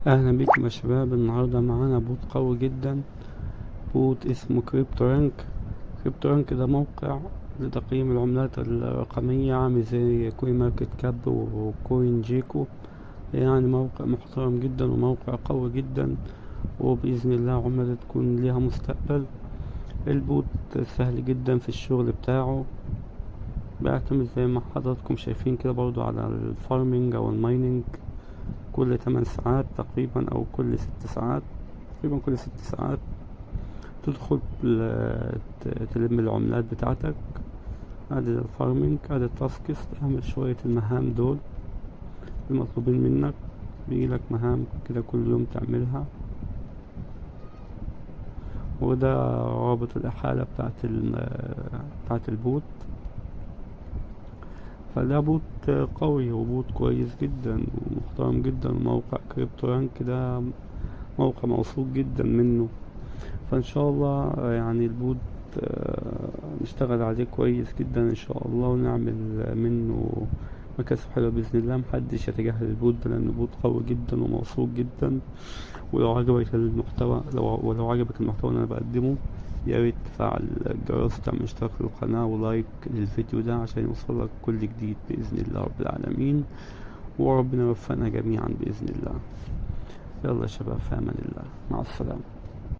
اهلا بكم يا شباب. النهارده معانا بوت قوي جدا، بوت اسمه كريبتو رانك ده موقع لتقييم العملات الرقمية، عامل زي كوين ماركت كاب وكوين جيكو. يعني موقع محترم جدا وموقع قوي جدا، وبإذن الله عملة تكون ليها مستقبل. البوت سهل جدا في الشغل بتاعه، بيعتمد زي ما حضراتكم شايفين كده برضو على الفارمينج او المايننج كل 8 ساعات تقريبا، او كل 6 ساعات تقريبا، كل 6 ساعات تدخل تلم العملات بتاعتك. ادي الفارمينج، ادي التاسكس، تعمل شوية المهام دول المطلوبين منك. بيجيلك مهام كده كل يوم تعملها، وده رابط الإحالة بتاعت البوت. فده بوت قوي وبوت كويس جدا ومحترم جدا. موقع كريبتو رانك ده موقع موثوق جدا منه، فان شاء الله يعني البوت نشتغل عليه كويس جدا ان شاء الله، ونعمل منه مكاسب حلوة بإذن الله. محدش يتجاهل البوت ده لأنه بوت قوي جدا وموثوق جدا. ولو عجبك المحتوى ولو عجبك المحتوى اللي أنا بقدمه، يا ريت تفعل الجرس وتعمل اشتراك في القناة ولايك للفيديو ده عشان يوصلك كل جديد بإذن الله رب العالمين، وربنا يوفقنا جميعا بإذن الله. يلا يا شباب، في أمان الله، مع السلامة.